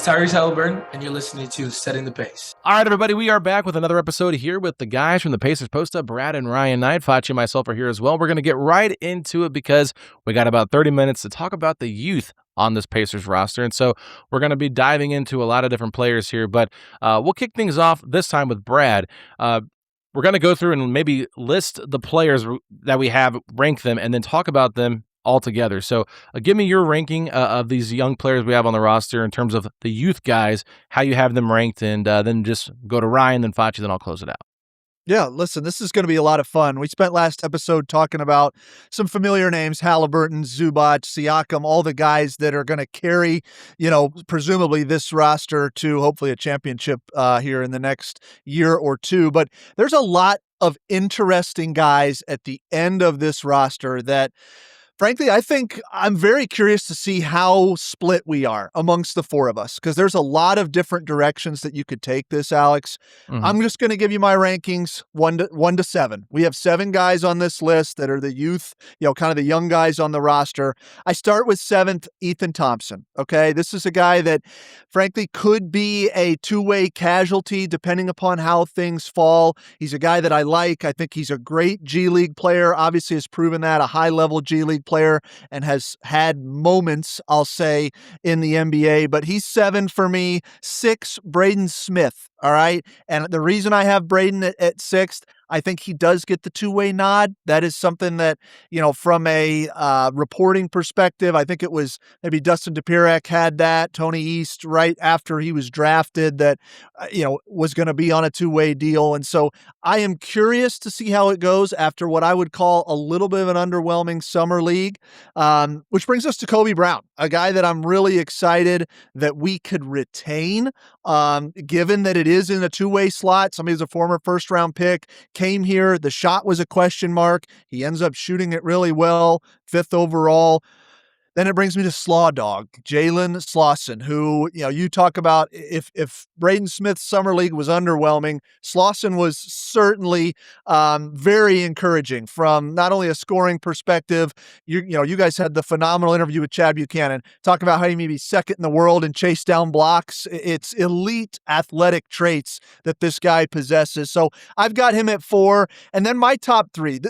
is Tyrese Halliburton, and you're listening to Setting the Pace. All right, everybody, we are back with another episode here with the guys from the Pacers Post-Up, Brad and Ryan Knight. Facci and myself are here as well. We're going to get right into it because we got about 30 minutes to talk about the youth on this Pacers roster. And so we're going to be diving into a lot of different players here, but we'll kick things off this time with Brad. We're going to go through and maybe list the players that we have, rank them, and then talk about them all together. So give me your ranking of these young players we have on the roster in terms of the youth guys, how you have them ranked, and then just go to Ryan, then Facci, then I'll close it out. Yeah, listen, this is going to be a lot of fun. We spent last episode talking about some familiar names, Halliburton, Zubac, Siakam, all the guys that are going to carry, presumably this roster to hopefully a championship here in the next year or two. But there's a lot of interesting guys at the end of this roster that, frankly, I think I'm very curious to see how split we are amongst the four of us, because there's a lot of different directions that you could take this, Alex. Mm-hmm. I'm just going to give you my rankings, 1 to 7. We have 7 guys on this list that are the youth, kind of the young guys on the roster. I start with 7th, Ethan Thompson. Okay, this is a guy that, frankly, could be a two-way casualty depending upon how things fall. He's a guy that I like. I think he's a great G League player. Obviously, has proven that, a high-level G League player, and has had moments, I'll say, in the NBA, but he's 7 for me. 6, Braden Smith. All right. And the reason I have Braden at 6th, I think he does get the two-way nod. That is something that, from a reporting perspective, I think it was maybe Dustin DePirac had that, Tony East, right after he was drafted, that, was going to be on a two-way deal. And so I am curious to see how it goes after what I would call a little bit of an underwhelming summer league, which brings us to Kobe Brown, a guy that I'm really excited that we could retain, given that it is in a two-way slot. Somebody who's a former first-round pick, came here. The shot was a question mark. He ends up shooting it really well, 5th overall. Then it brings me to Slaw Dog, Jalen Slawson, who, you talk about if Braden Smith's summer league was underwhelming, Slawson was certainly very encouraging from not only a scoring perspective. You guys had the phenomenal interview with Chad Buchanan, talking about how he may be second in the world in chase down blocks. It's elite athletic traits that this guy possesses. So I've got him at 4. And then my top 3,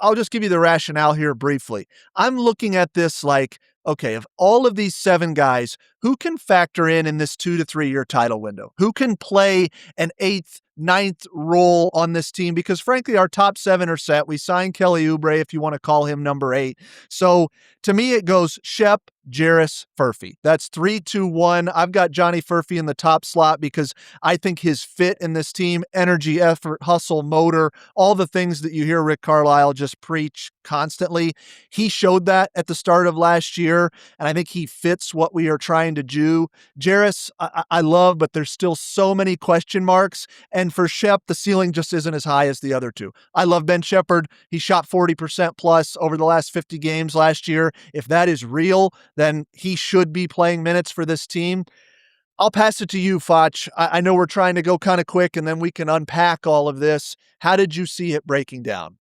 I'll just give you the rationale here briefly. I'm looking at this like, okay, of all of these 7 guys, who can factor in this 2 to 3 year title window? Who can play an 8th, 9th role on this team? Because frankly, our top 7 are set. We signed Kelly Oubre, if you want to call him number 8. So to me, it goes Shep, Jarus, Furphy. That's 3, 2, 1. I've got Johnny Furphy in the top slot because I think his fit in this team, energy, effort, hustle, motor, all the things that you hear Rick Carlisle just preach constantly. He showed that at the start of last year, and I think he fits what we are trying to do. Jarus, I love, but there's still so many question marks. And for Shep, the ceiling just isn't as high as the other 2. I love Ben Shepherd. He shot 40% plus over the last 50 games last year. If that is real, then he should be playing minutes for this team. I'll pass it to you, Facci. I know we're trying to go kind of quick, and then we can unpack all of this. How did you see it breaking down?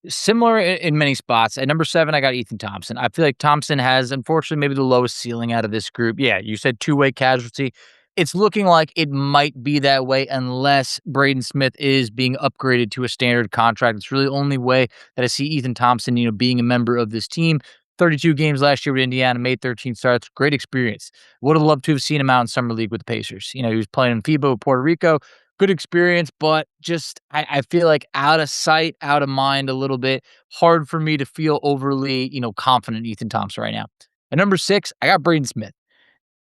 Similar in many spots. At number 7, I got Ethan Thompson. I feel like Thompson has, unfortunately, maybe the lowest ceiling out of this group. Yeah, you said two-way casualty. It's looking like it might be that way unless Braden Smith is being upgraded to a standard contract. It's really the only way that I see Ethan Thompson, being a member of this team. 32 games last year with Indiana, made 13 starts. Great experience. Would have loved to have seen him out in summer league with the Pacers. He was playing in FIBA, Puerto Rico. Good experience, but just I feel like out of sight, out of mind a little bit. Hard for me to feel overly, confident in Ethan Thompson right now. At number 6, I got Braden Smith.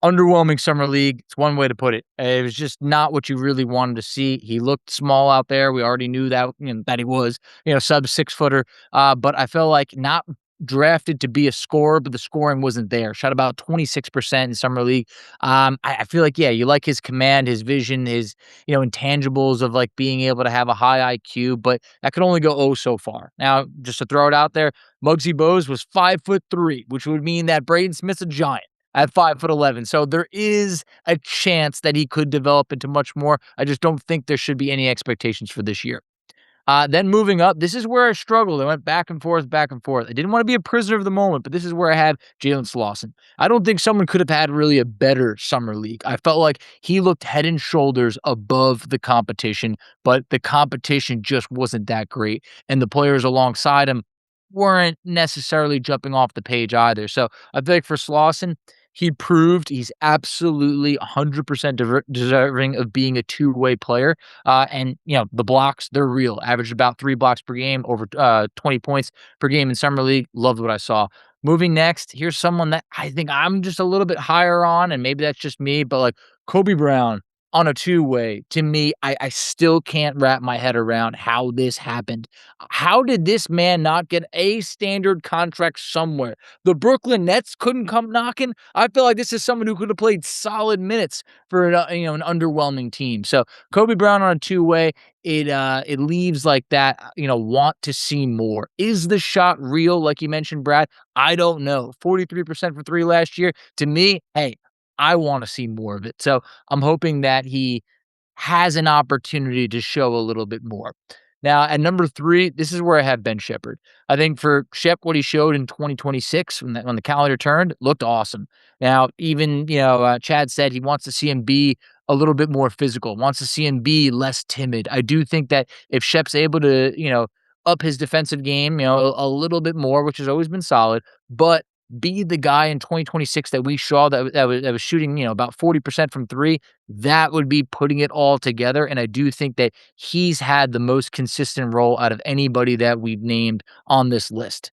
Underwhelming summer league. It's one way to put it. It was just not what you really wanted to see. He looked small out there. We already knew that, that he was, sub 6-footer. But I felt like not drafted to be a scorer, but the scoring wasn't there. Shot about 26% in summer league. I feel like, you like his command, his vision, his, intangibles of like being able to have a high IQ, but that could only go so far. Now, just to throw it out there, Muggsy Bogues was 5'3", which would mean that Braden Smith's a giant at 5'11". So there is a chance that he could develop into much more. I just don't think there should be any expectations for this year. Then moving up, this is where I struggled. I went back and forth, back and forth. I didn't want to be a prisoner of the moment, but this is where I had Jalen Slauson. I don't think someone could have had really a better summer league. I felt like he looked head and shoulders above the competition, but the competition just wasn't that great. And the players alongside him weren't necessarily jumping off the page either. So I feel like for Slauson, he proved he's absolutely 100% deserving of being a two-way player. And, the blocks, they're real. Averaged about 3 blocks per game, over 20 points per game in Summer League. Loved what I saw. Moving next, here's someone that I think I'm just a little bit higher on, and maybe that's just me, but like Kobe Brown on a two-way, to me, I still can't wrap my head around how this happened. How did this man not get a standard contract somewhere? The Brooklyn Nets couldn't come knocking. I feel like this is someone who could have played solid minutes for an underwhelming team. So Kobe Brown on a two-way, it leaves like that, want to see more. Is the shot real, like you mentioned, Brad? I don't know. 43% for three last year. To me, hey, I want to see more of it. So I'm hoping that he has an opportunity to show a little bit more. Now, at number 3, this is where I have Ben Shepherd. I think for Shep, what he showed in 2026 when the calendar turned looked awesome. Now, even, Chad said he wants to see him be a little bit more physical, wants to see him be less timid. I do think that if Shep's able to, up his defensive game, a little bit more, which has always been solid, but be the guy in 2026 that we saw that was shooting, about 40% from three, that would be putting it all together. And I do think that he's had the most consistent role out of anybody that we've named on this list.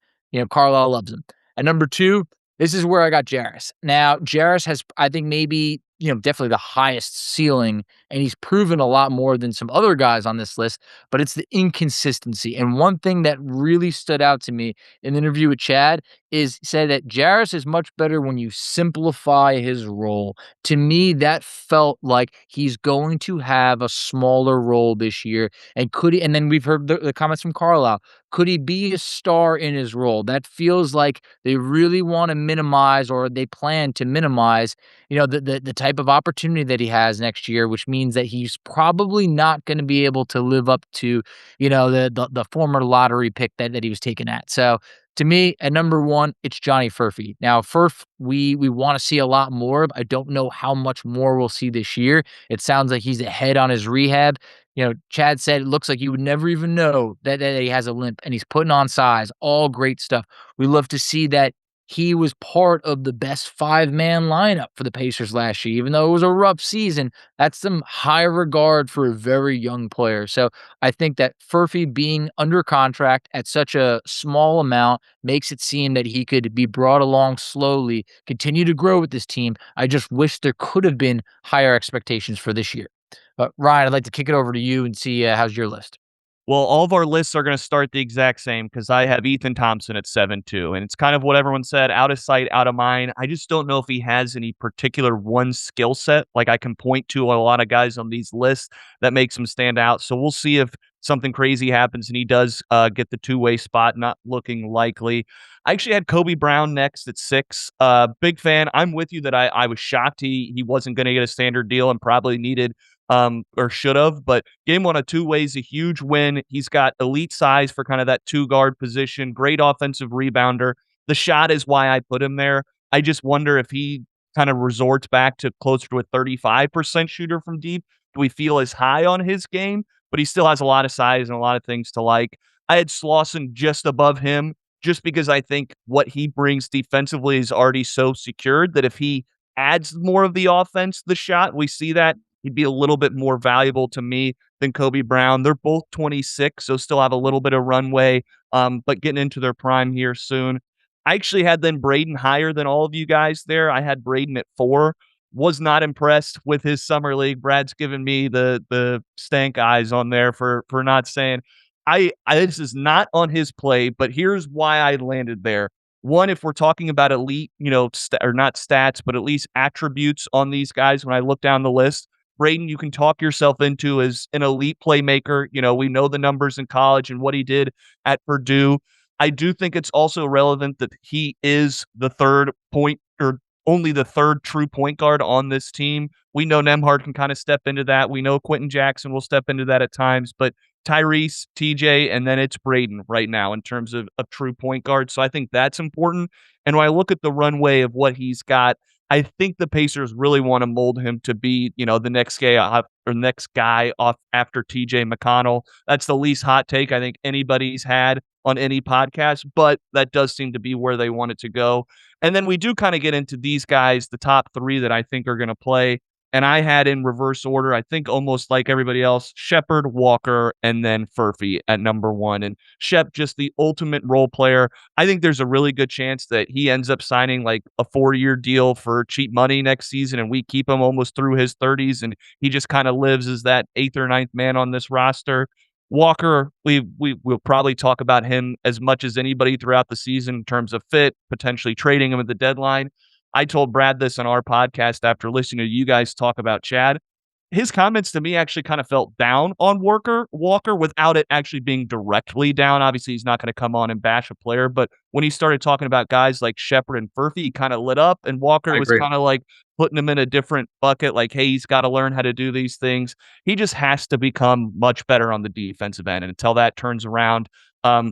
Carlisle loves him. At number 2, this is where I got Jarus. Now, Jarus has, I think, maybe, definitely the highest ceiling, and he's proven a lot more than some other guys on this list, but it's the inconsistency. And one thing that really stood out to me in the interview with Chad is said that Jarus is much better when you simplify his role. To me, that felt like he's going to have a smaller role this year. And then we've heard the comments from Carlisle. Could he be a star in his role? That feels like they really want to minimize, or they plan to minimize, the type of opportunity that he has next year, which means that he's probably not going to be able to live up to, the former lottery pick that he was taken at. So to me, at number 1, it's Johnny Furphy. Now, Furf, we want to see a lot more of. I don't know how much more we'll see this year. It sounds like he's ahead on his rehab. Chad said it looks like you would never even know that he has a limp, and he's putting on size. All great stuff. We love to see that he was part of the best 5-man lineup for the Pacers last year. Even though it was a rough season, that's some high regard for a very young player. So I think that Furphy being under contract at such a small amount makes it seem that he could be brought along slowly, continue to grow with this team. I just wish there could have been higher expectations for this year. But Ryan, I'd like to kick it over to you and see how's your list. Well, all of our lists are going to start the exact same because I have Ethan Thompson at 7-2. And it's kind of what everyone said, out of sight, out of mind. I just don't know if he has any particular one skill set. Like I can point to a lot of guys on these lists that makes him stand out. So we'll see if something crazy happens and he does get the two-way spot, not looking likely. I actually had Kobe Brown next at 6. Big fan. I'm with you that I was shocked he wasn't going to get a standard deal and probably needed or should have, but game on a two-way is a huge win. He's got elite size for kind of that two-guard position, great offensive rebounder. The shot is why I put him there. I just wonder if he kind of resorts back to closer to a 35% shooter from deep. Do we feel as high on his game? But he still has a lot of size and a lot of things to like. I had Slauson just above him just because I think what he brings defensively is already so secured that if he adds more of the offense, the shot, we see that, he'd be a little bit more valuable to me than Kobe Brown. They're both 26, so still have a little bit of runway, but getting into their prime here soon. I actually had then Braden higher than all of you guys there. I had Braden at 4. Was not impressed with his summer league. Brad's given me the stank eyes on there for not saying. I this is not on his play, but here's why I landed there. One, if we're talking about elite, or not stats, but at least attributes on these guys, when I look down the list, Braden, you can talk yourself into as an elite playmaker. We know the numbers in college and what he did at Purdue. I do think it's also relevant that he is the third point, or only the third true point guard on this team. We know Nembhard can kind of step into that. We know Quentin Jackson will step into that at times, but Tyrese, TJ, and then it's Braden right now in terms of true point guard. So I think that's important. And when I look at the runway of what he's got, I think the Pacers really want to mold him to be, the next guy off after TJ McConnell. That's the least hot take I think anybody's had on any podcast, but that does seem to be where they want it to go. And then we do kind of get into these guys, the top 3 that I think are going to play. And I had in reverse order, I think almost like everybody else, Shepherd, Walker, and then Furphy at number 1. And Shep, just the ultimate role player. I think there's a really good chance that he ends up signing like a 4-year deal for cheap money next season, and we keep him almost through his 30s, and he just kind of lives as that 8th or 9th man on this roster. Walker, we'll probably talk about him as much as anybody throughout the season in terms of fit, potentially trading him at the deadline. I told Brad this on our podcast after listening to you guys talk about Chad. His comments to me actually kind of felt down on Walker without it actually being directly down. Obviously, he's not going to come on and bash a player, but when he started talking about guys like Shepherd and Furphy, he kind of lit up, and Walker was kind of like putting him in a different bucket, like, hey, he's got to learn how to do these things. He just has to become much better on the defensive end, and until that turns around,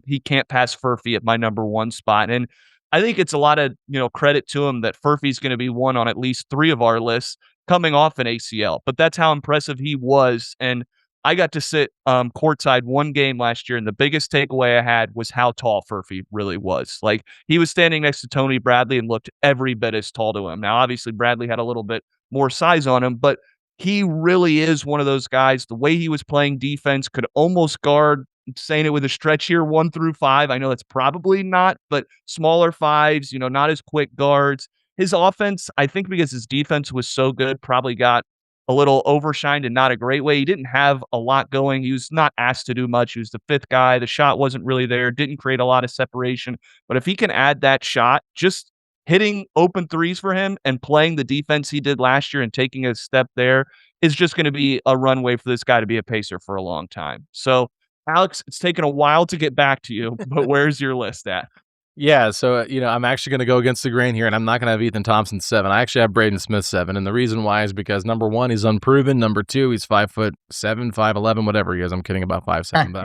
he can't pass Furphy at my number 1 spot. And I think it's a lot of, credit to him that Furphy's going to be one on at least 3 of our lists coming off an ACL, but that's how impressive he was. And I got to sit courtside one game last year, and the biggest takeaway I had was how tall Furphy really was. Like, he was standing next to Tony Bradley and looked every bit as tall to him. Now, obviously, Bradley had a little bit more size on him, but he really is one of those guys. The way he was playing defense could almost guard, saying it with a stretch here, 1 through 5. I know that's probably not, but smaller 5s, not as quick guards. His offense, I think because his defense was so good, probably got a little overshined in not a great way. He didn't have a lot going. He was not asked to do much. He was the 5th guy. The shot wasn't really there, didn't create a lot of separation. But if he can add that shot, just hitting open 3s for him and playing the defense he did last year and taking a step there is just going to be a runway for this guy to be a Pacer for a long time. So, Alex, it's taken a while to get back to you, but where's your list at? Yeah, so, I'm actually going to go against the grain here, and I'm not going to have Ethan Thompson 7. I actually have Braden Smith 7, and the reason why is because, number 1, he's unproven. Number 2, he's 5'7", 5'11", whatever he is. I'm kidding about 5'7", but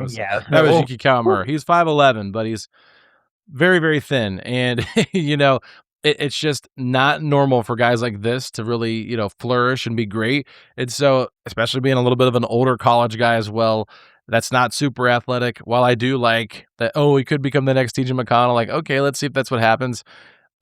that was Yuki Kawamura. He's 5'11", but he's very, very thin, and, it's just not normal for guys like this to really, flourish and be great. And so, especially being a little bit of an older college guy as well, that's not super athletic. While I do like that, he could become the next TJ McConnell, like, okay, let's see if that's what happens.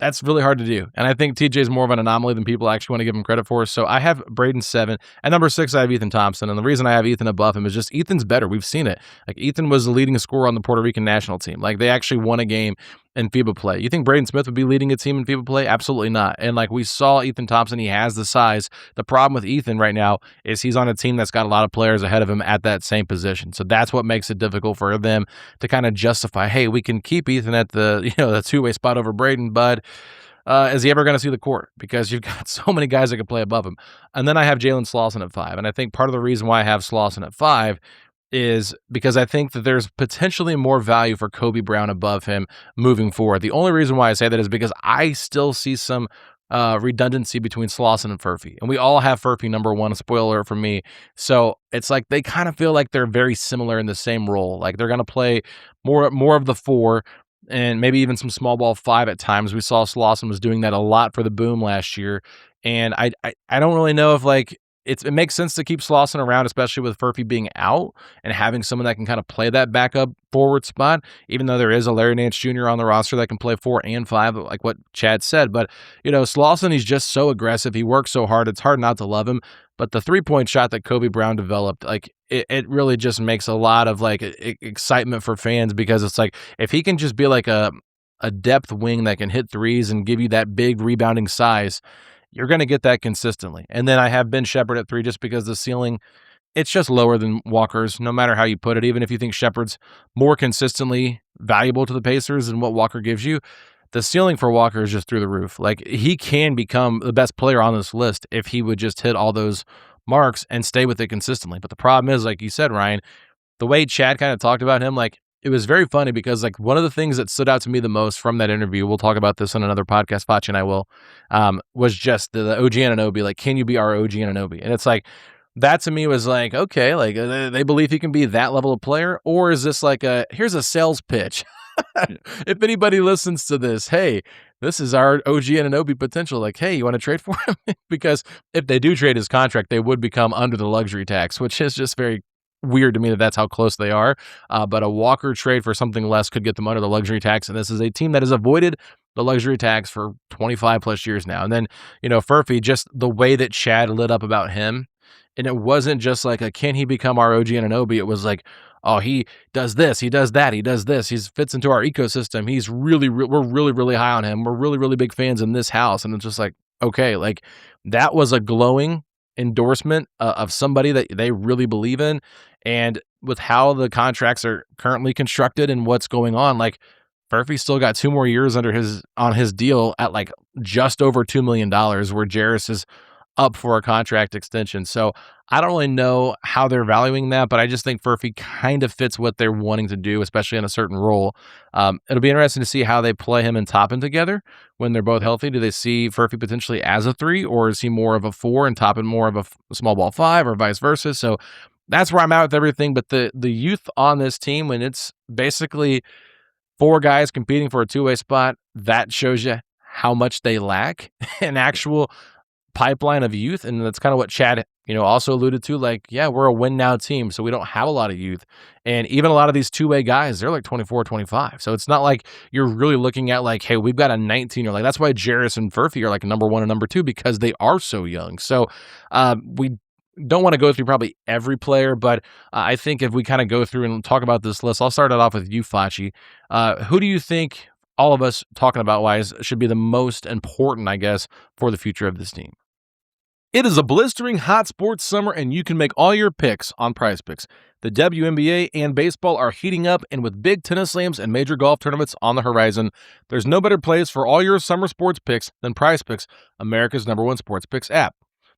That's really hard to do. And I think TJ is more of an anomaly than people actually want to give him credit for. So I have Braden 7. At number 6, I have Ethan Thompson. And the reason I have Ethan above him is just Ethan's better. We've seen it. Like, Ethan was the leading scorer on the Puerto Rican national team. Like, they actually won a game in FIBA play. You think Braden Smith would be leading a team in FIBA play? Absolutely not. And like we saw Ethan Thompson, he has the size. The problem with Ethan right now is he's on a team that's got a lot of players ahead of him at that same position. So that's what makes it difficult for them to kind of justify, hey, we can keep Ethan at the, the 2-way spot over Braden, but is he ever going to see the court? Because you've got so many guys that can play above him. And then I have Jalen Slauson at 5. And I think part of the reason why I have Slauson at 5 is because I think that there's potentially more value for Kobe Brown above him moving forward. The only reason why I say that is because I still see some redundancy between Slauson and Furphy. And we all have Furphy number 1, a spoiler for me. So it's like they kind of feel like they're very similar in the same role. Like they're going to play more of the 4 and maybe even some small ball 5 at times. We saw Slauson was doing that a lot for the Boom last year. And I don't really know if like it makes sense to keep Slauson around, especially with Furphy being out and having someone that can kind of play that backup forward spot, even though there is a Larry Nance Jr. on the roster that can play 4 and 5, like what Chad said. But, Slauson, he's just so aggressive. He works so hard. It's hard not to love him. But the 3-point shot that Kobe Brown developed, like it really just makes a lot of like excitement for fans, because it's like if he can just be like a depth wing that can hit threes and give you that big rebounding size, you're going to get that consistently. And then I have Ben Shepherd at 3 just because the ceiling, it's just lower than Walker's, no matter how you put it. Even if you think Shepherd's more consistently valuable to the Pacers than what Walker gives you, the ceiling for Walker is just through the roof. Like, he can become the best player on this list if he would just hit all those marks and stay with it consistently. But the problem is, like you said, Ryan, the way Chad kind of talked about him, like, it was very funny because like one of the things that stood out to me the most from that interview, we'll talk about this on another podcast, Facci and I will, was just the OG Anunoby, like, can you be our OG Anunoby? And it's like, that to me was like, okay, like they believe he can be that level of player, or is this like here's a sales pitch? If anybody listens to this, hey, this is our OG Anunoby potential. Like, hey, you want to trade for him? Because if they do trade his contract, they would become under the luxury tax, which is just very weird to me that that's how close they are. But a Walker trade for something less could get them under the luxury tax. And this is a team that has avoided the luxury tax for 25 plus years now. And then, Furphy, just the way that Chad lit up about him. And it wasn't just like can he become our OG Anunoby? It was like, oh, he does this, he does that, he does this. He fits into our ecosystem. He's we're really, really high on him. We're really, really big fans in this house. And it's just like, okay, like that was a glowing endorsement of somebody that they really believe in. And with how the contracts are currently constructed and what's going on, like Furphy still got 2 more years on his deal at like just over $2 million, where Jarus is up for a contract extension. So I don't really know how they're valuing that, but I just think Furphy kind of fits what they're wanting to do, especially in a certain role. It'll be interesting to see how they play him and Toppin together when they're both healthy. Do they see Furphy potentially as a 3, or is he more of a 4 and Toppin more of a small ball 5, or vice versa? So that's where I'm at with everything. But the youth on this team, when it's basically 4 guys competing for a 2-way spot, that shows you how much they lack an actual pipeline of youth. And that's kind of what Chad, also alluded to. Like, yeah, we're a win now team, so we don't have a lot of youth. And even a lot of these 2-way guys, they're like 24, 25. So it's not like you're really looking at like, hey, we've got a 19 like that's why Jarus and Furphy are like number 1 and number 2, because they are so young. So we don't want to go through probably every player, but I think if we kind of go through and talk about this list, I'll start it off with you, Facci. Who do you think all of us talking about wise should be the most important, I guess, for the future of this team? It is a blistering hot sports summer, and you can make all your picks on Prize Picks. The WNBA and baseball are heating up, and with big tennis slams and major golf tournaments on the horizon, there's no better place for all your summer sports picks than Prize Picks, America's #1 sports picks app.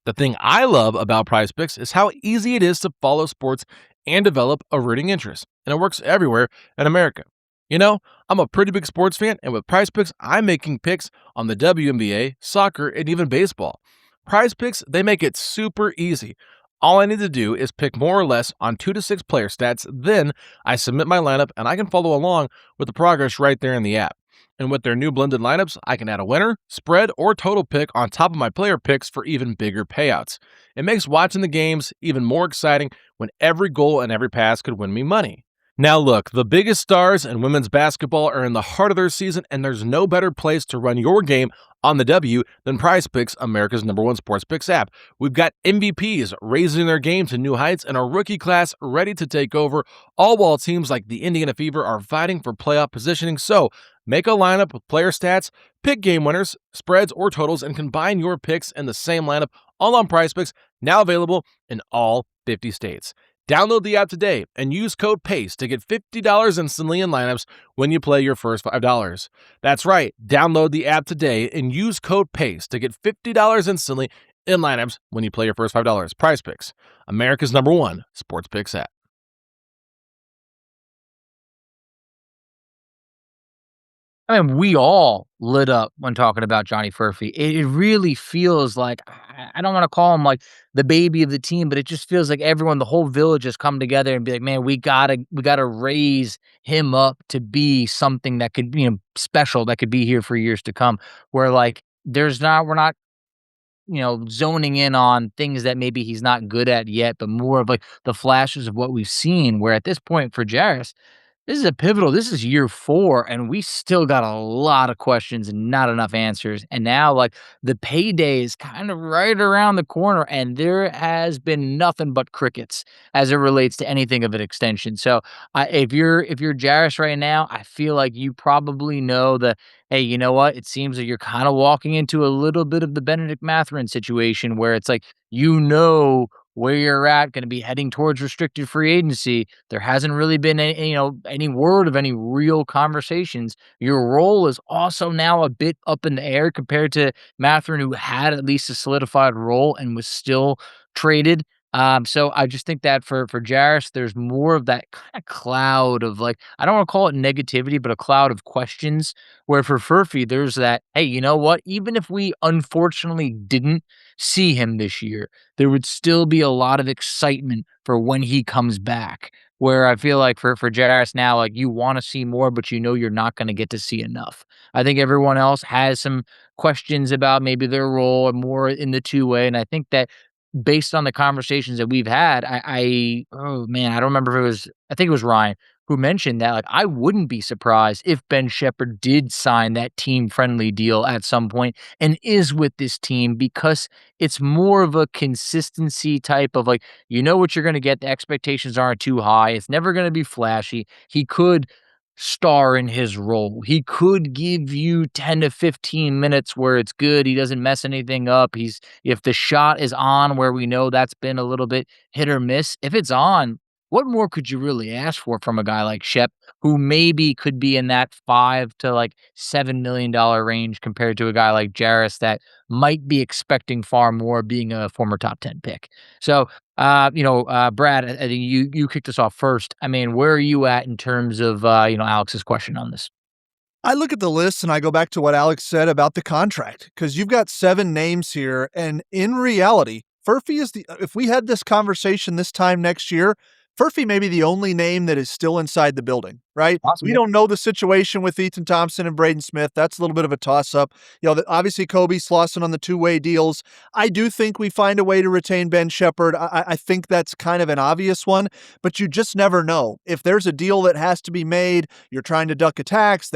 The thing I love about Prize Picks is how easy it is to follow sports and develop a rooting interest, and it works everywhere in America. I'm a pretty big sports fan, and with Prize Picks, I'm making picks on the WNBA, soccer, and even baseball. Prize Picks, they make it super easy. All I need to do is pick more or less on 2 to 6 player stats, then I submit my lineup and I can follow along with the progress right there in the app. And with their new blended lineups, I can add a winner, spread, or total pick on top of my player picks for even bigger payouts. It makes watching the games even more exciting when every goal and every pass could win me money. Now look, the biggest stars in women's basketball are in the heart of their season, and there's no better place to run your game on the W than Prize Picks, America's #1 sports picks app. We've got MVPs raising their game to new heights and a rookie class ready to take over, all while teams like the Indiana Fever are fighting for playoff positioning. So make a lineup with player stats, pick game winners, spreads, or totals, and combine your picks in the same lineup, all on Prize Picks, now available in all 50 states. Download the app today and use code PACE to get $50 instantly in lineups when you play your first $5. That's right, download the app today and use code PACE to get $50 instantly in lineups when you play your first $5. Prize Picks, America's #1 sports picks app. I mean, we all lit up when talking about Johnny Furphy. It really feels like, I don't want to call him like the baby of the team, but it just feels like everyone, the whole village has come together and be like, man, we gotta raise him up to be something that could, special, that could be here for years to come. Where like we're not, zoning in on things that maybe he's not good at yet, but more of like the flashes of what we've seen. Where at this point for Jarus, this is year 4, and we still got a lot of questions and not enough answers. And now, like, the payday is kind of right around the corner, and there has been nothing but crickets as it relates to anything of an extension. So, if you're Jarus right now, I feel like you probably know that, hey, you know what? It seems like you're kind of walking into a little bit of the Benedict Mathurin situation where it's like, where you're at, going to be heading towards restricted free agency. There hasn't really been any word of any real conversations. Your role is also now a bit up in the air compared to Mathurin, who had at least a solidified role and was still traded. So I just think that for Jarus, there's more of that kind of cloud of like, I don't want to call it negativity, but a cloud of questions. Where for Furphy, there's that, hey, you know what? Even if we unfortunately didn't see him this year, there would still be a lot of excitement for when he comes back. Where I feel like for Jarus now, like you want to see more, but you know you're not going to get to see enough. I think everyone else has some questions about maybe their role and more in the two-way. And I think that based on the conversations that we've had, oh man, I don't remember if it was, I think it was Ryan who mentioned that, like, I wouldn't be surprised if Ben Shepherd did sign that team friendly deal at some point and is with this team because it's more of a consistency type of like, you know what you're going to get. The expectations aren't too high. It's never going to be flashy. He could star in his role. He could give you 10 to 15 minutes where it's good. He doesn't mess anything up. If the shot is on where we know that's been a little bit hit or miss, if it's on, what more could you really ask for from a guy like Shep, who maybe could be in that $5 to $7 million range compared to a guy like Jarus that might be expecting far more being a former top 10 pick. So, Brad, I think you kicked us off first. I mean, where are you at in terms of, Alex's question on this? I look at the list and I go back to what Alex said about the contract because you've got 7 names here. And in reality, Furphy if we had this conversation this time next year, Furphy may be the only name that is still inside the building, right? Possible. We don't know the situation with Ethan Thompson and Braden Smith. That's a little bit of a toss-up. Obviously Kobe Slauson on the two-way deals. I do think we find a way to retain Ben Shepherd. I think that's kind of an obvious one, but you just never know. If there's a deal that has to be made, you're trying to duck a tax,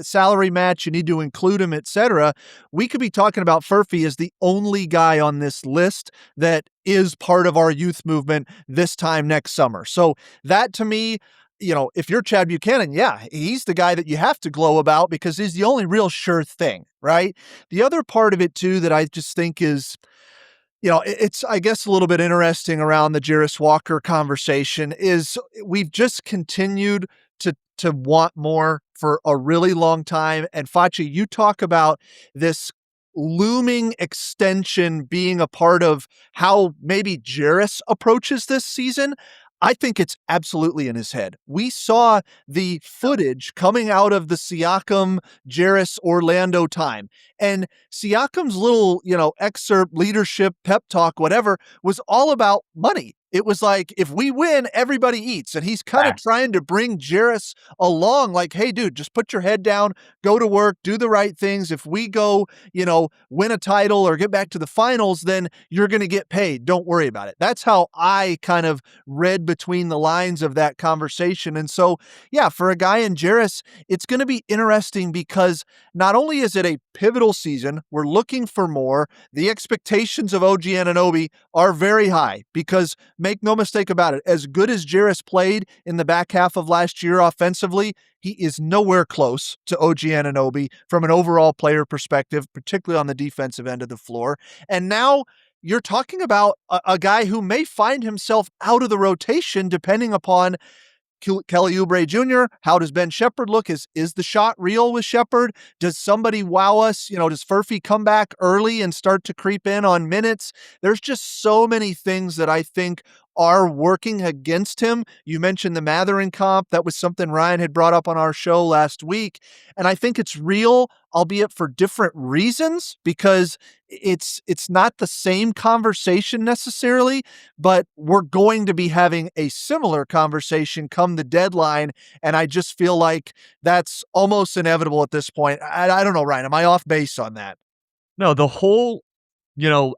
salary match, you need to include him, etc. We could be talking about Furphy as the only guy on this list that is part of our youth movement this time next summer. So that to me, if you're Chad Buchanan, yeah, he's the guy that you have to glow about because he's the only real sure thing, right? The other part of it too that I just think is, it's, I guess, a little bit interesting around the Jarus Walker conversation is we've just continued to want more for a really long time. And Facci, you talk about this looming extension being a part of how maybe Jarus approaches this season. I think it's absolutely in his head. We saw the footage coming out of the Siakam, Jarus, Orlando time. And Siakam's little, excerpt, leadership, pep talk, whatever, was all about money. It was like, if we win, everybody eats. And he's kind of trying to bring Jarus along like, hey, dude, just put your head down, go to work, do the right things. If we go, win a title or get back to the finals, then you're going to get paid. Don't worry about it. That's how I kind of read between the lines of that conversation. And so, yeah, for a guy in Jarus, it's going to be interesting because not only is it a pivotal season, we're looking for more. The expectations of OG Anunoby are very high because make no mistake about it, as good as Jarus played in the back half of last year offensively, he is nowhere close to OG Anunoby from an overall player perspective, particularly on the defensive end of the floor. And now you're talking about a guy who may find himself out of the rotation depending upon Kelly Oubre Jr. How does Ben Shepherd look? Is the shot real with Shepherd? Does somebody wow us? Does Furphy come back early and start to creep in on minutes? There's just so many things that I think are working against him. You mentioned the Matherin comp. That was something Ryan had brought up on our show last week. And I think it's real, albeit for different reasons, because it's not the same conversation necessarily, but we're going to be having a similar conversation come the deadline. And I just feel like that's almost inevitable at this point. I don't know, Ryan, am I off base on that? No, the whole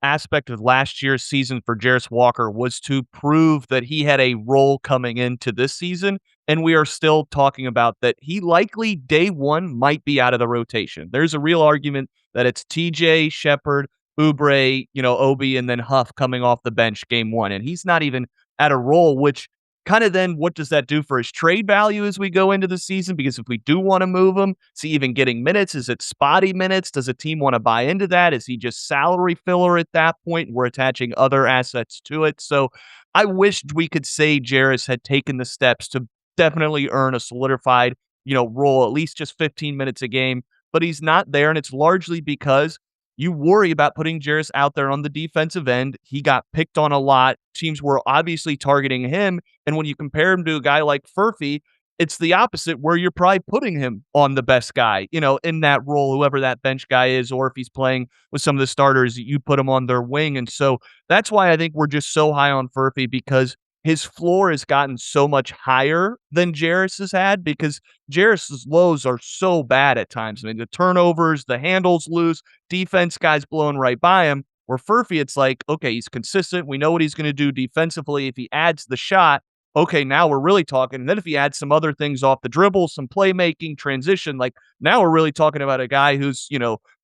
aspect of last year's season for Jarus Walker was to prove that he had a role coming into this season. And we are still talking about that he likely day one might be out of the rotation. There's a real argument that it's TJ, Shepherd, Oubre, Obi, and then Huff coming off the bench game one. And he's not even at a role, which kind of then what does that do for his trade value as we go into the season? Because if we do want to move him, is he even getting minutes? Is it spotty minutes? Does a team want to buy into that? Is he just salary filler at that point? We're attaching other assets to it. So I wished we could say Jarus had taken the steps to definitely earn a solidified, role, at least just 15 minutes a game, but he's not there. And it's largely because you worry about putting Jarus out there on the defensive end. He got picked on a lot. Teams were obviously targeting him. And when you compare him to a guy like Furphy, it's the opposite, where you're probably putting him on the best guy, in that role, whoever that bench guy is, or if he's playing with some of the starters, you put him on their wing. And so that's why I think we're just so high on Furphy, because his floor has gotten so much higher than Jarus has had, because Jarus's lows are so bad at times. I mean, the turnovers, the handles loose, defense guys blowing right by him. Where Furphy, it's like, okay, he's consistent. We know what he's going to do defensively. If he adds the shot, okay, now we're really talking. And then if he adds some other things off the dribble, some playmaking, transition, like now we're really talking about a guy who's,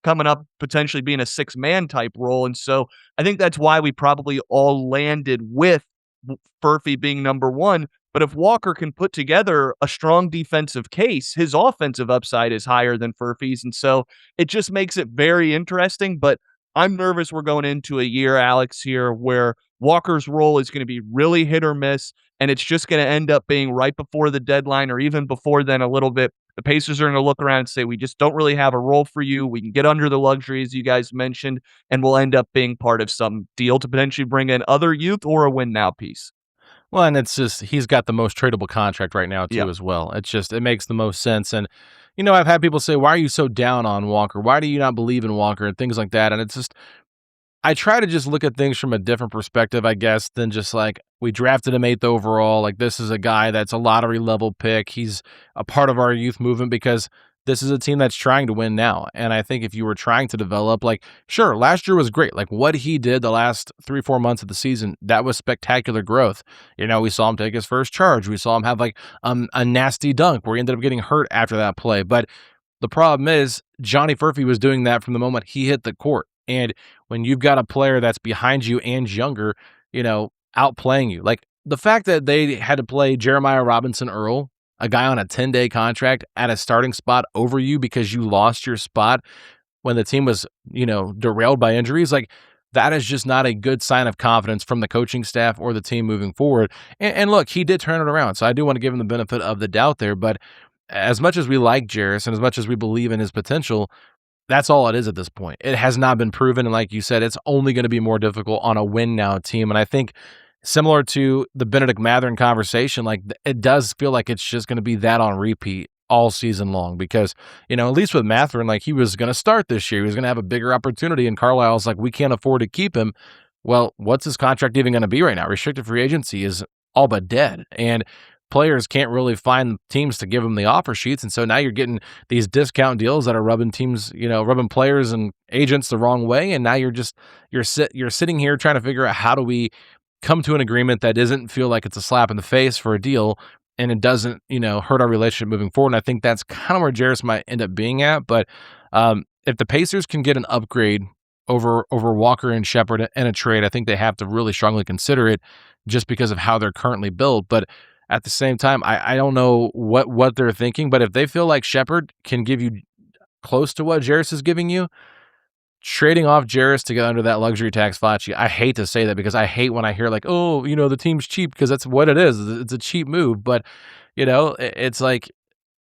coming up potentially being a 6-man type role. And so I think that's why we probably all landed with Furphy being number one. But if Walker can put together a strong defensive case, his offensive upside is higher than Furphy's. And so it just makes it very interesting. But I'm nervous we're going into a year, Alex, here where Walker's role is going to be really hit or miss, and it's just going to end up being right before the deadline or even before then a little bit. The Pacers are going to look around and say, we just don't really have a role for you. We can get under the luxury, as you guys mentioned, and we'll end up being part of some deal to potentially bring in other youth or a win now piece. Well, and it's just, he's got the most tradable contract right now, too, Yep. as well. It makes the most sense. And, I've had people say, why are you so down on Walker? Why do you not believe in Walker and things like that? And it's just, I try to just look at things from a different perspective, I guess, than just like, we drafted him 8th overall. Like, this is a guy that's a lottery level pick. He's a part of our youth movement because this is a team that's trying to win now. And I think if you were trying to develop, like, sure, last year was great. Like, what he did the last 3-4 months of the season, that was spectacular growth. We saw him take his first charge. We saw him have like a nasty dunk where he ended up getting hurt after that play. But the problem is Johnny Furphy was doing that from the moment he hit the court. And when you've got a player that's behind you and younger, outplaying you, like the fact that they had to play Jeremiah Robinson Earl, a guy on a 10-day contract, at a starting spot over you because you lost your spot when the team was, derailed by injuries, like that is just not a good sign of confidence from the coaching staff or the team moving forward. And look, he did turn it around. So I do want to give him the benefit of the doubt there. But as much as we like Jarus and as much as we believe in his potential, that's all it is at this point. It has not been proven. And like you said, it's only going to be more difficult on a win now team. And I think similar to the Benedict Mathurin conversation, like it does feel like it's just going to be that on repeat all season long because, at least with Mathurin, like he was going to start this year. He was going to have a bigger opportunity and Carlisle's like, we can't afford to keep him. Well, what's his contract even going to be right now? Restricted free agency is all but dead. And players can't really find teams to give them the offer sheets. And so now you're getting these discount deals that are rubbing teams, rubbing players and agents the wrong way. And now you're sitting here trying to figure out how do we come to an agreement that doesn't feel like it's a slap in the face for a deal and it doesn't, hurt our relationship moving forward. And I think that's kind of where Jarus might end up being at. But if the Pacers can get an upgrade over Walker and Shepherd in a trade, I think they have to really strongly consider it just because of how they're currently built. But at the same time, I don't know what they're thinking, but if they feel like Shepherd can give you close to what Jarus is giving you, trading off Jarus to get under that luxury tax, Facci, I hate to say that because I hate when I hear like, oh, the team's cheap, because that's what it is. It's a cheap move, but it's like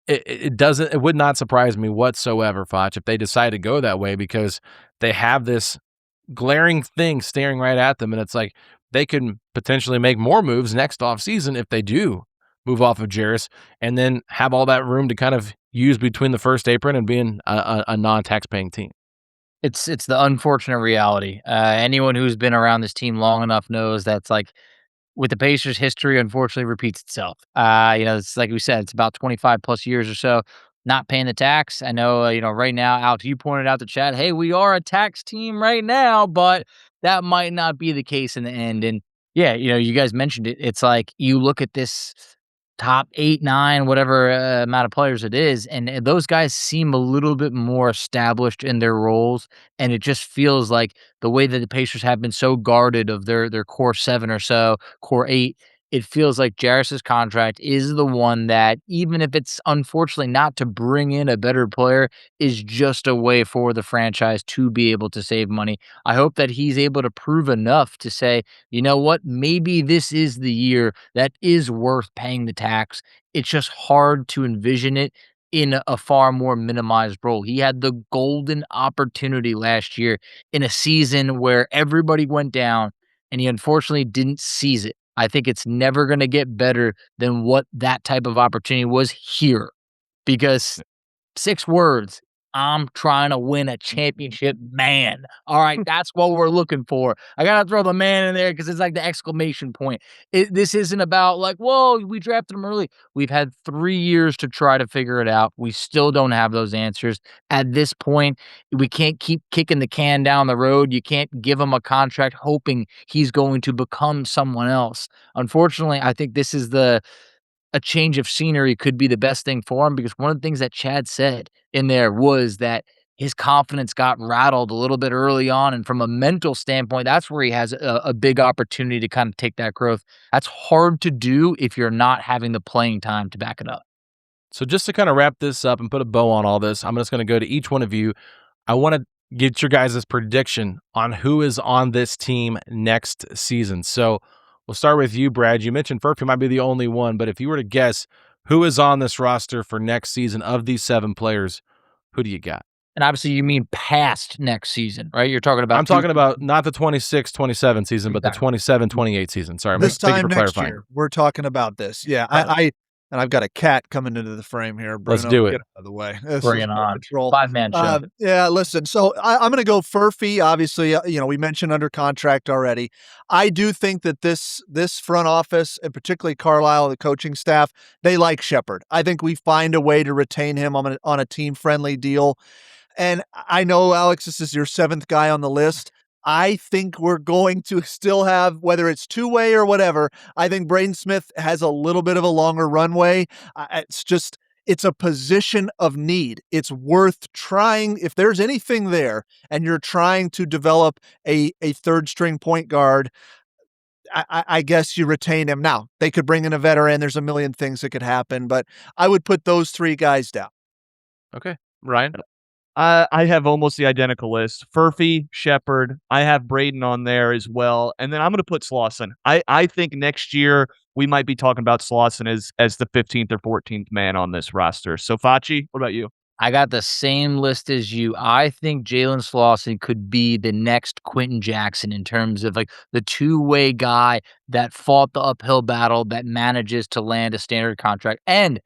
it would not surprise me whatsoever, Facci, if they decide to go that way because they have this glaring thing staring right at them, and it's like they can potentially make more moves next offseason if they do move off of Jarus and then have all that room to kind of use between the first apron and being a non-tax-paying team. It's the unfortunate reality. Anyone who's been around this team long enough knows that's like with the Pacers, history unfortunately repeats itself. It's like we said, it's about 25 plus years or so not paying the tax. I know, right now, Alex, you pointed out the chat, hey, we are a tax team right now, but that might not be the case in the end. And yeah, you guys mentioned it. It's like you look at this top 8, 9, whatever amount of players it is, and those guys seem a little bit more established in their roles, and it just feels like the way that the Pacers have been so guarded of their core 7 or so, core 8, it feels like Jarus's contract is the one that, even if it's unfortunately not to bring in a better player, is just a way for the franchise to be able to save money. I hope that he's able to prove enough to say, you know what, maybe this is the year that is worth paying the tax. It's just hard to envision it in a far more minimized role. He had the golden opportunity last year in a season where everybody went down, and he unfortunately didn't seize it. I think it's never going to get better than what that type of opportunity was here, because 6 words: I'm trying to win a championship, man. All right, that's what we're looking for. I got to throw the man in there because it's like the exclamation point. This isn't about like, whoa, we drafted him early. We've had 3 years to try to figure it out. We still don't have those answers. At this point, we can't keep kicking the can down the road. You can't give him a contract hoping he's going to become someone else. Unfortunately, I think this is a change of scenery could be the best thing for him, because one of the things that Chad said in there was that his confidence got rattled a little bit early on. And from a mental standpoint, that's where he has a big opportunity to kind of take that growth. That's hard to do if you're not having the playing time to back it up. So just to kind of wrap this up and put a bow on all this, I'm just going to go to each one of you. I want to get your guys' prediction on who is on this team next season. So we'll start with you, Brad. You mentioned Furphy might be the only one, but if you were to guess who is on this roster for next season of these 7 players, who do you got? And obviously you mean past next season, right? You're talking about... I'm talking about not the 26-27 season, but the 27-28 season. Sorry, this thank you time for next clarifying. year, we're talking about this. Yeah, and I've got a cat coming into the frame here. Bruno, Let's do it. Get out of the way. Bring it on. 5-man show. Yeah, listen. So I'm going to go Furphy. Obviously, we mentioned under contract already. I do think that this front office, and particularly Carlisle, the coaching staff, they like Shepard. I think we find a way to retain him on a team-friendly deal. And I know, Alex, this is your 7th guy on the list. I think we're going to still have, whether it's two-way or whatever, I think Braden Smith has a little bit of a longer runway. It's a position of need. It's worth trying. If there's anything there and you're trying to develop a third-string point guard, I guess you retain him. Now, they could bring in a veteran. There's a million things that could happen, but I would put those 3 guys down. Okay. Ryan? I have almost the identical list. Furphy, Shepard. I have Braden on there as well. And then I'm going to put Slauson. I think next year we might be talking about Slauson as the 15th or 14th man on this roster. So, Facci, what about you? I got the same list as you. I think Jalen Slauson could be the next Quentin Jackson in terms of like the two-way guy that fought the uphill battle, that manages to land a standard contract. And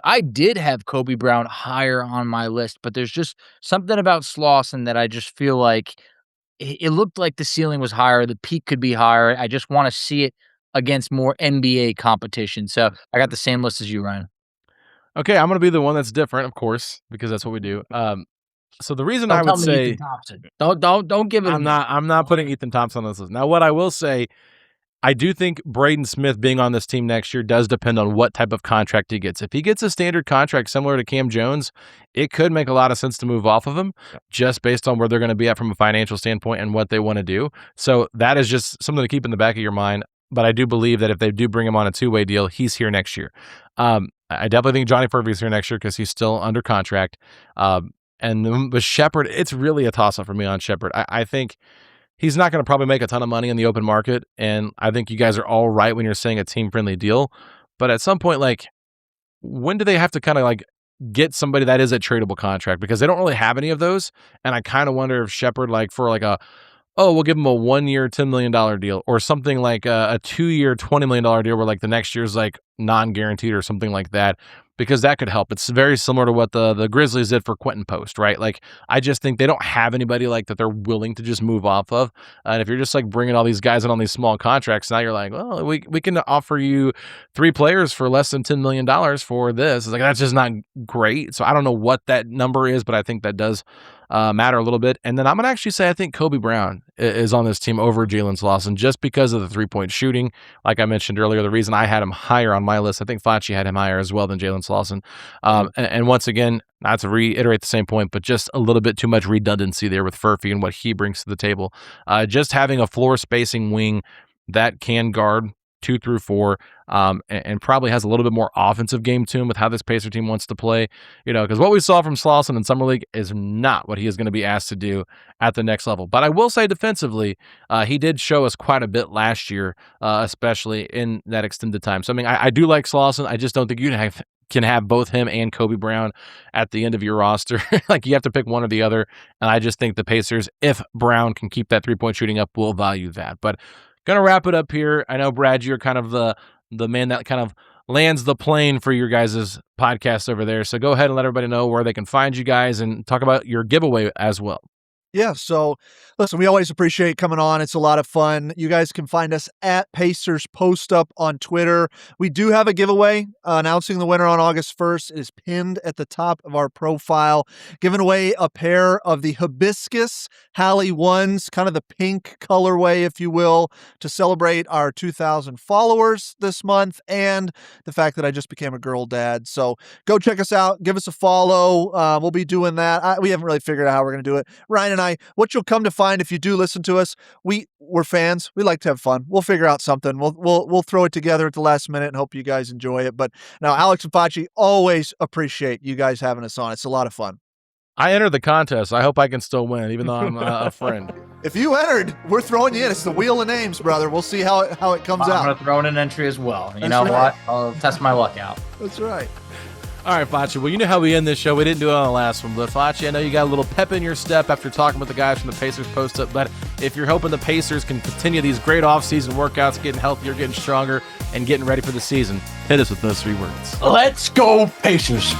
I did have Kobe Brown higher on my list, but there's just something about Slauson that I just feel like it looked like the ceiling was higher. The peak could be higher. I just want to see it against more NBA competition. So I got the same list as you, Ryan. Okay, I'm going to be the one that's different, of course, because that's what we do. So the reason I would say Ethan Thompson. Don't give it. I'm not putting Ethan Thompson on this list. Now, what I will say, I do think Braden Smith being on this team next year does depend on what type of contract he gets. If he gets a standard contract similar to Cam Jones, it could make a lot of sense to move off of him just based on where they're going to be at from a financial standpoint and what they want to do. So that is just something to keep in the back of your mind. But I do believe that if they do bring him on a two-way deal, he's here next year. I definitely think Johnny Furphy is here next year because he's still under contract. And with Shepard, it's really a toss-up for me on Shepard. I think he's not going to probably make a ton of money in the open market, and I think you guys are all right when you're saying a team-friendly deal. But at some point, like, when do they have to kind of like get somebody that is a tradable contract? Because they don't really have any of those, and I kind of wonder if Shepard, like for like we'll give him a 1-year, $10 million deal, or something like a 2-year, $20 million deal where like the next year's like non-guaranteed or something like that, because that could help. It's very similar to what the Grizzlies did for Quentin Post, right? Like, I just think they don't have anybody like that they're willing to just move off of. And if you're just like bringing all these guys in on these small contracts, now you're like, well, we can offer you 3 players for less than $10 million for this. It's like, that's just not great. So I don't know what that number is, but I think that does matter a little bit. And then I'm going to actually say I think Kobe Brown is on this team over Jalen Slauson just because of the three-point shooting. Like I mentioned earlier, the reason I had him higher on my list, I think Facci had him higher as well than Jalen Slauson. And once again, not to reiterate the same point, but just a little bit too much redundancy there with Furphy and what he brings to the table. Just having a floor spacing wing that can guard 2 through 4, and probably has a little bit more offensive game to him with how this Pacer team wants to play. Because what we saw from Slauson in Summer League is not what he is going to be asked to do at the next level. But I will say defensively, he did show us quite a bit last year, especially in that extended time. So, I do like Slauson. I just don't think you can have both him and Kobe Brown at the end of your roster. Like, you have to pick one or the other. And I just think the Pacers, if Brown can keep that 3-point shooting up, will value that. But going to wrap it up here. I know, Brad, you're kind of the man that kind of lands the plane for your guys' podcast over there. So go ahead and let everybody know where they can find you guys and talk about your giveaway as well. Yeah, so listen, we always appreciate coming on. It's a lot of fun. You guys can find us at Pacers Post Up on Twitter. We do have a giveaway announcing the winner on August 1st. It is pinned at the top of our profile. Giving away a pair of the Hibiscus Halle 1s, kind of the pink colorway, if you will, to celebrate our 2,000 followers this month and the fact that I just became a girl dad. So go check us out. Give us a follow. We'll be doing that. We haven't really figured out how we're going to do it. Ryan and I, what you'll come to find if you do listen to us, we're fans. We like to have fun. We'll figure out something. We'll throw it together at the last minute and hope you guys enjoy it. But now, Alex and Facci, always appreciate you guys having us on. It's a lot of fun. I entered the contest. I hope I can still win, even though I'm a friend. If you entered, we're throwing you in. It's the wheel of names, brother. We'll see how it comes out. I'm going to throw in an entry as well. You know what? I'll test my luck out. That's right. All right, Facci. Well, you know how we end this show. We didn't do it on the last one, but Facci, I know you got a little pep in your step after talking with the guys from the Pacers Post Up, but if you're hoping the Pacers can continue these great off-season workouts, getting healthier, getting stronger, and getting ready for the season, hit us with those 3 words. Let's go, Pacers.